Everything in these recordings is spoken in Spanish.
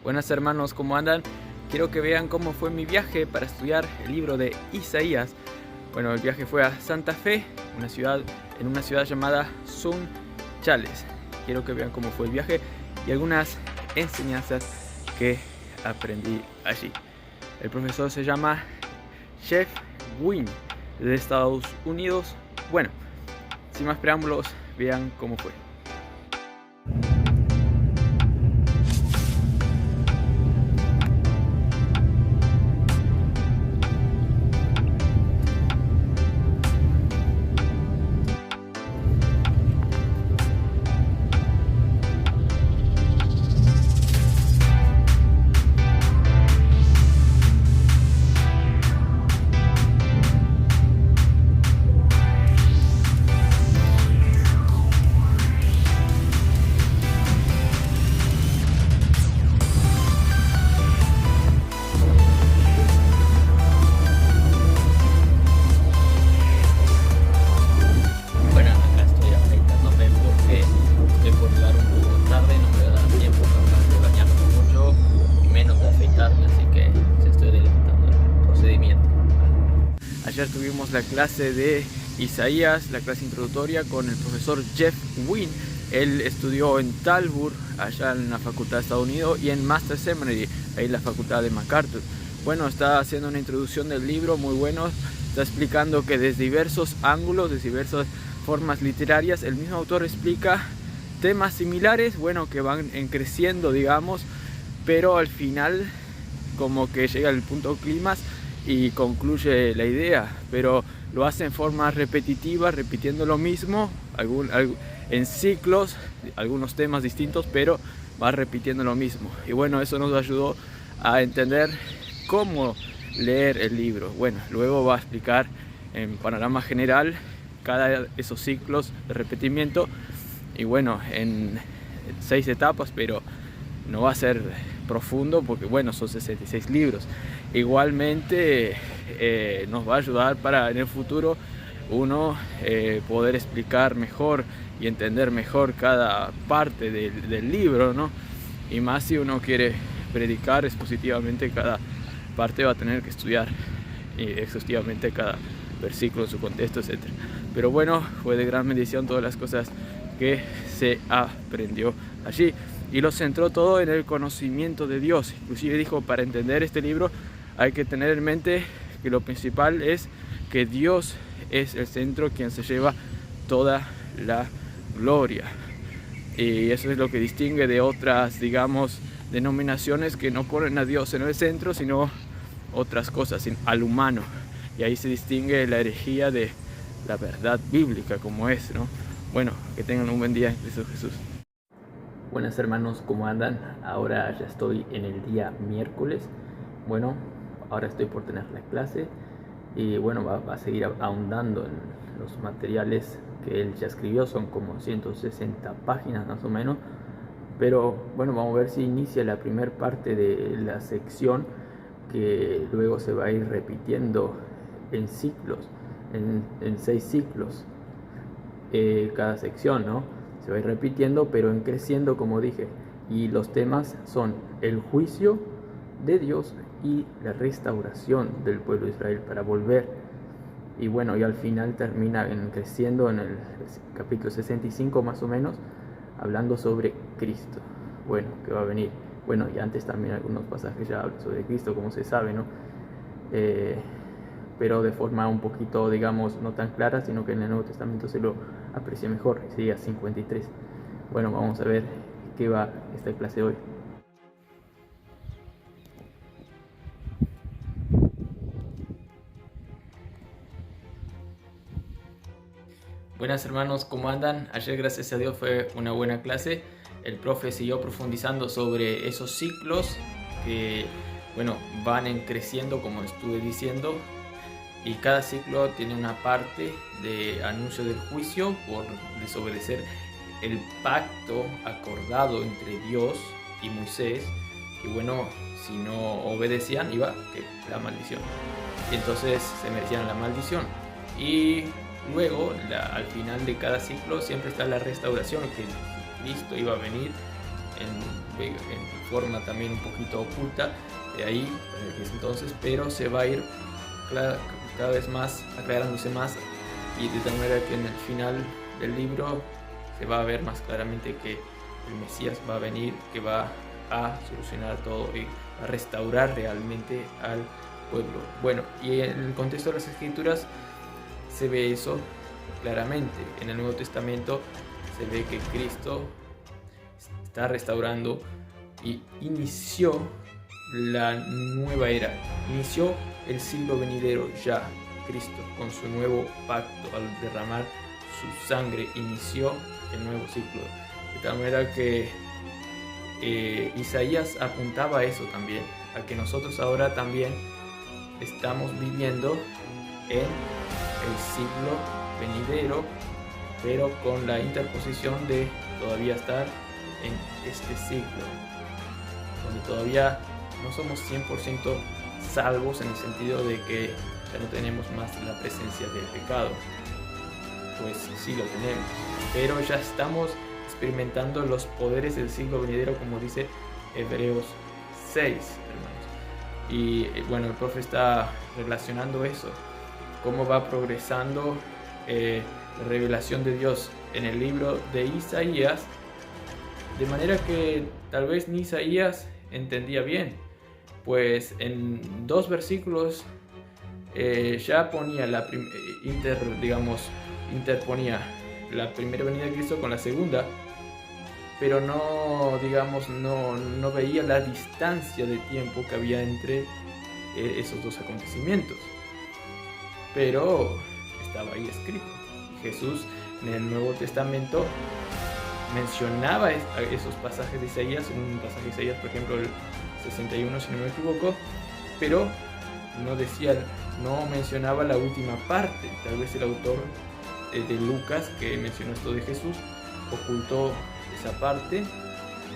Buenas hermanos, ¿cómo andan? Quiero que vean cómo fue mi viaje para estudiar el libro de Isaías. Bueno, el viaje fue a Santa Fe, en una ciudad llamada Sunchales. Quiero que vean cómo fue el viaje y algunas enseñanzas que aprendí allí. El profesor se llama Jeff Wynne, de Estados Unidos. Bueno, sin más preámbulos, vean cómo fue. Bueno, acá estoy afeitándome porque estoy por llegar un poco tarde, no me va a dar tiempo capaz de bañarme mucho y menos de afeitarme, así que ya estoy adelantando el procedimiento. Ayer tuvimos la clase de Isaías, la clase introductoria con el profesor Jeff Wynne. Él estudió en Talbot, allá en la Facultad de Estados Unidos, y en Master Seminary, ahí en la Facultad de MacArthur. Bueno, está haciendo una introducción del libro muy bueno, está explicando que desde diversos ángulos, desde diversas formas literarias, el mismo autor explica temas similares, bueno, que van creciendo, digamos, pero al final como que llega al punto clímax y concluye la idea, pero lo hace en forma repetitiva, repitiendo lo mismo, en ciclos, algunos temas distintos, pero va repitiendo lo mismo. Y bueno, eso nos ayudó a entender cómo leer el libro. Bueno, luego va a explicar en panorama general cada esos ciclos de repetimiento, y bueno, en 6 etapas, pero no va a ser profundo porque bueno, son 66 libros. Igualmente nos va a ayudar para en el futuro uno poder explicar mejor y entender mejor cada parte del libro, ¿no? Y más si uno quiere predicar expositivamente cada parte, va a tener que estudiar exhaustivamente cada versículo en su contexto, etc. Pero bueno, fue de gran bendición todas las cosas que se aprendió allí, y lo centró todo en el conocimiento de Dios. Inclusive dijo, para entender este libro hay que tener en mente que lo principal es que Dios es el centro, quien se lleva toda la gloria. Y eso es lo que distingue de otras, digamos, denominaciones que no ponen a Dios en el centro, sino otras cosas, al humano. Y ahí se distingue la herejía de la verdad bíblica como es, ¿no? Bueno, que tengan un buen día en Cristo Jesús. Buenas hermanos, ¿cómo andan? Ahora ya estoy en el día miércoles. Bueno, ahora estoy por tener la clase y bueno, va a seguir ahondando en los materiales que él ya escribió. Son como 160 páginas más o menos, pero bueno, vamos a ver si inicia la primera parte de la sección, que luego se va a ir repitiendo en ciclos, en 6 ciclos cada sección, ¿no? Se va a ir repitiendo, pero en creciendo, como dije. Y los temas son el juicio de Dios y la restauración del pueblo de Israel para volver. Y bueno, y al final termina creciendo en el capítulo 65 más o menos, hablando sobre Cristo. Bueno, que va a venir. Bueno, y antes también algunos pasajes ya hablan sobre Cristo, como se sabe, ¿no? Pero de forma un poquito, digamos, no tan clara, sino que en el Nuevo Testamento se lo aprecia mejor. Sería 53. Bueno, vamos a ver qué va esta clase hoy. Buenas hermanos, ¿cómo andan? Ayer, gracias a Dios, fue una buena clase. El profe siguió profundizando sobre esos ciclos que, bueno, van creciendo, como estuve diciendo. Y cada ciclo tiene una parte de anuncio del juicio por desobedecer el pacto acordado entre Dios y Moisés. Y bueno, si no obedecían, iba la maldición. Y entonces se merecían la maldición. Y luego, al final de cada ciclo, siempre está la restauración, que Cristo iba a venir en forma también un poquito oculta de ahí, entonces, pero se va a ir cada vez más aclarándose más, y de tal manera que en el final del libro se va a ver más claramente que el Mesías va a venir, que va a solucionar todo y a restaurar realmente al pueblo. Bueno, y en el contexto de las Escrituras se ve eso claramente. En el Nuevo Testamento se ve que Cristo está restaurando y inició la nueva era, inició el siglo venidero ya. Cristo, con su nuevo pacto, al derramar su sangre, inició el nuevo ciclo. De tal manera que Isaías apuntaba a eso también, a que nosotros ahora también estamos viviendo en el siglo venidero, pero con la interposición de todavía estar en este siglo, donde todavía no somos 100% salvos, en el sentido de que ya no tenemos más la presencia del pecado. Pues sí lo tenemos, pero ya estamos experimentando los poderes del siglo venidero, como dice Hebreos 6, hermanos. Y bueno, el profe está relacionando eso, cómo va progresando la revelación de Dios en el libro de Isaías, de manera que tal vez ni Isaías entendía bien, pues en 2 versículos ya ponía interponía la primera venida de Cristo con la segunda, pero no veía la distancia de tiempo que había entre esos 2 acontecimientos, pero estaba ahí escrito. Jesús en el Nuevo Testamento mencionaba esos pasajes de Isaías, un pasaje de Isaías, por ejemplo el 61, si no me equivoco, pero no mencionaba la última parte. Tal vez el autor de Lucas, que mencionó esto de Jesús, ocultó esa parte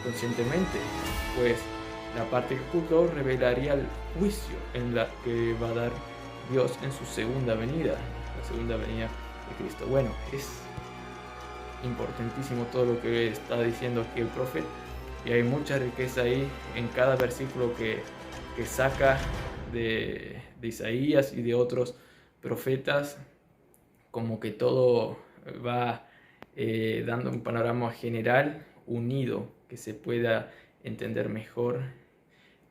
conscientemente, pues la parte que ocultó revelaría el juicio en la que va a dar Dios en su segunda venida, la segunda venida de Cristo. Bueno, es importantísimo todo lo que está diciendo aquí el profe, y hay mucha riqueza ahí en cada versículo que saca de Isaías y de otros profetas, como que todo va dando un panorama general, unido, que se pueda entender mejor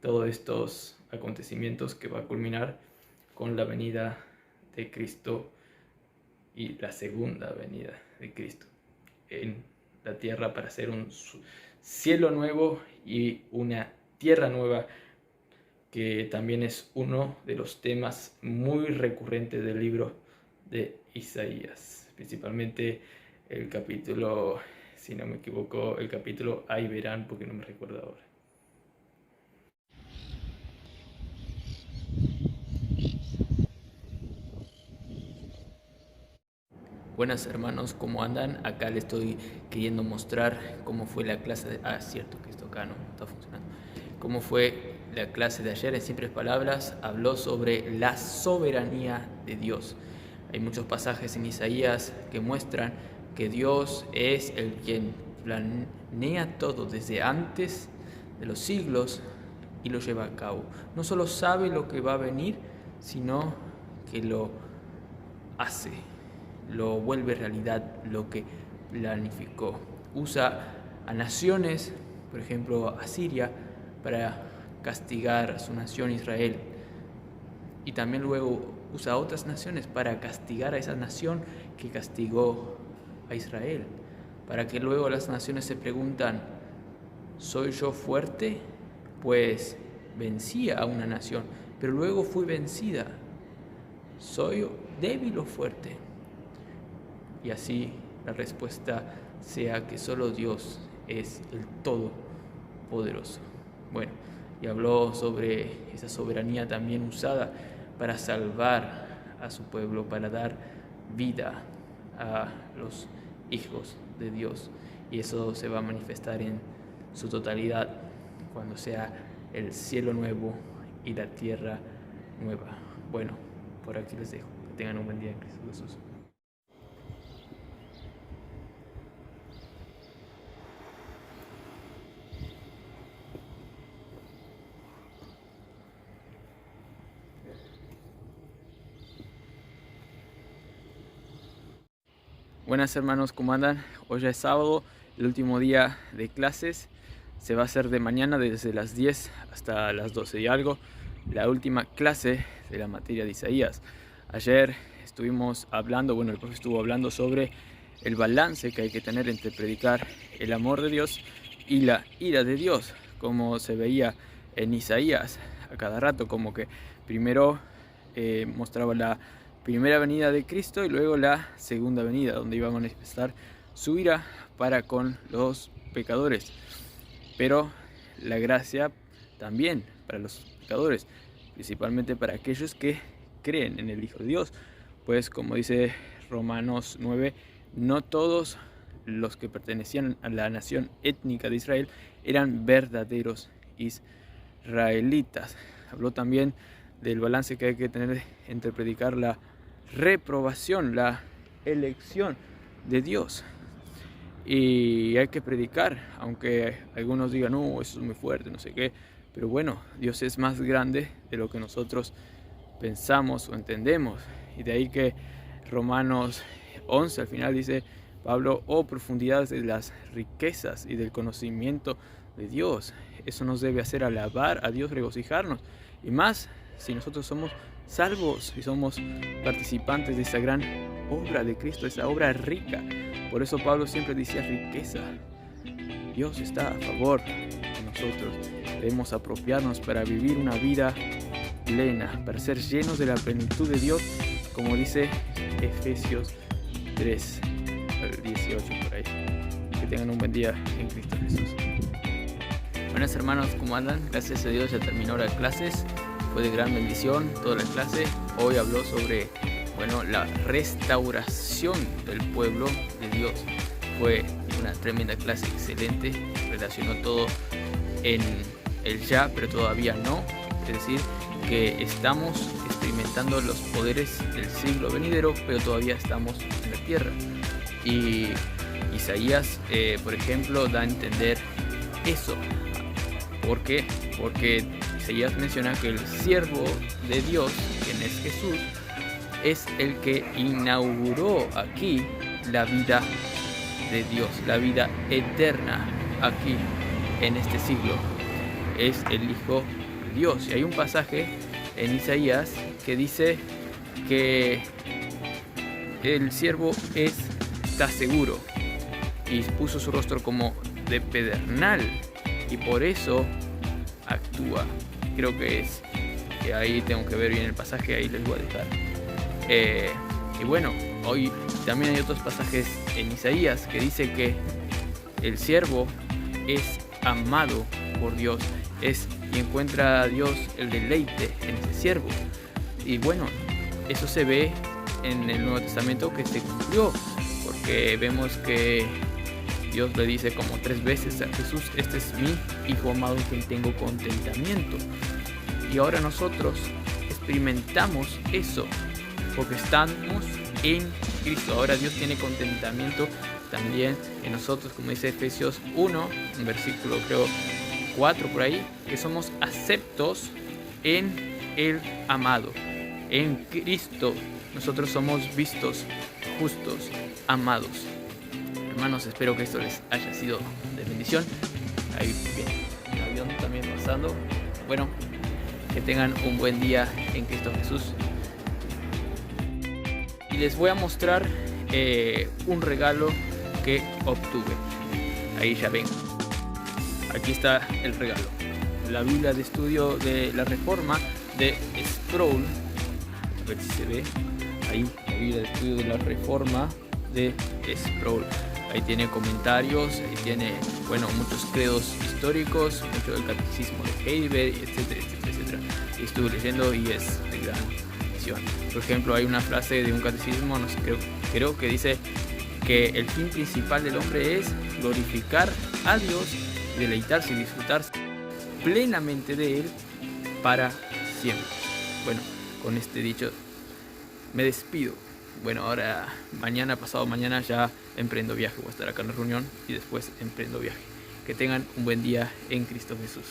todos estos acontecimientos que va a culminar con la venida de Cristo y la segunda venida de Cristo en la tierra, para hacer un cielo nuevo y una tierra nueva, que también es uno de los temas muy recurrentes del libro de Isaías, principalmente el capítulo, si no me equivoco, el capítulo Ahí verán, porque no me recuerdo ahora. Buenas hermanos, ¿cómo andan? Acá les estoy queriendo mostrar cómo fue la clase de... cierto que esto acá no está funcionando. Cómo fue la clase de ayer. En simples palabras, habló sobre la soberanía de Dios. Hay muchos pasajes en Isaías que muestran que Dios es el quien planea todo desde antes de los siglos y lo lleva a cabo. No solo sabe lo que va a venir, sino que lo hace, lo vuelve realidad, lo que planificó. Usa a naciones, por ejemplo a Siria, para castigar a su nación Israel, y también luego usa a otras naciones para castigar a esa nación que castigó a Israel, para que luego las naciones se preguntan: ¿soy yo fuerte? Pues vencí a una nación, pero luego fui vencida. ¿Soy débil o fuerte? Y así la respuesta sea que solo Dios es el Todopoderoso. Bueno, y habló sobre esa soberanía también usada para salvar a su pueblo, para dar vida a los hijos de Dios. Y eso se va a manifestar en su totalidad cuando sea el cielo nuevo y la tierra nueva. Bueno, por aquí les dejo. Que tengan un buen día en Cristo Jesús. Buenas hermanos, ¿cómo andan? Hoy ya es sábado, el último día de clases. Se va a hacer de mañana desde las 10 hasta las 12 y algo. La última clase de la materia de Isaías. Ayer estuvimos hablando, el profe estuvo hablando sobre el balance que hay que tener entre predicar el amor de Dios y la ira de Dios, como se veía en Isaías a cada rato, como que primero mostraba la primera venida de Cristo y luego la segunda venida, donde iba a manifestar su ira para con los pecadores, pero la gracia también para los pecadores, principalmente para aquellos que creen en el Hijo de Dios, pues como dice Romanos 9, no todos los que pertenecían a la nación étnica de Israel eran verdaderos israelitas. Habló también del balance que hay que tener entre predicar la reprobación, la elección de Dios, y hay que predicar, aunque algunos digan, no, eso es muy fuerte, no sé qué, pero bueno, Dios es más grande de lo que nosotros pensamos o entendemos, y de ahí que Romanos 11 al final dice Pablo, profundidades de las riquezas y del conocimiento de Dios. Eso nos debe hacer alabar a Dios, regocijarnos, y más si nosotros somos salvos y somos participantes de esa gran obra de Cristo, esa obra rica. Por eso Pablo siempre decía riqueza. Dios está a favor de nosotros. Debemos apropiarnos para vivir una vida plena, para ser llenos de la plenitud de Dios, como dice Efesios 3, 18 por ahí. Que tengan un buen día en Cristo Jesús. Buenas hermanos, ¿cómo andan? Gracias a Dios ya terminó las clases. Fue de gran bendición toda la clase. Hoy habló sobre la restauración del pueblo de Dios. Fue una tremenda clase, excelente. Relacionó todo en el ya, pero todavía no. Es decir, que estamos experimentando los poderes del siglo venidero, pero todavía estamos en la tierra. Y Isaías, por ejemplo, da a entender eso. ¿Por qué? Porque Isaías menciona que el siervo de Dios, quien es Jesús, es el que inauguró aquí la vida de Dios, la vida eterna aquí en este siglo. Es el Hijo de Dios. Y hay un pasaje en Isaías que dice que el siervo está seguro y puso su rostro como de pedernal y por eso actúa. Creo que ahí tengo que ver bien el pasaje, ahí les voy a dejar. Hoy también hay otros pasajes en Isaías que dice que el siervo es amado por Dios, y encuentra a Dios el deleite en ese siervo. Y eso se ve en el Nuevo Testamento que se cumplió, porque vemos que Dios le dice como 3 veces a Jesús, este es mi Hijo amado en quien tengo contentamiento. Y ahora nosotros experimentamos eso, porque estamos en Cristo. Ahora Dios tiene contentamiento también en nosotros, como dice Efesios 1, un versículo creo 4 por ahí, que somos aceptos en el amado. En Cristo nosotros somos vistos, justos, amados. Hermanos, espero que esto les haya sido de bendición. Ahí viene un avión también pasando. Que tengan un buen día en Cristo Jesús. Y les voy a mostrar un regalo que obtuve. Ahí ya ven. Aquí está el regalo. La Biblia de Estudio de la Reforma de Sproul. A ver si se ve. Ahí, la Biblia de Estudio de la Reforma de Sproul. Ahí tiene comentarios, ahí tiene, muchos credos históricos, mucho del catecismo de Heidelberg, etcétera, etcétera, etcétera. Y estuve leyendo y es de gran bendición. Por ejemplo, hay una frase de un catecismo, creo que dice que el fin principal del hombre es glorificar a Dios, deleitarse y disfrutar plenamente de Él para siempre. Con este dicho me despido. Ahora pasado mañana ya emprendo viaje. Voy a estar acá en la reunión y después emprendo viaje. Que tengan un buen día en Cristo Jesús.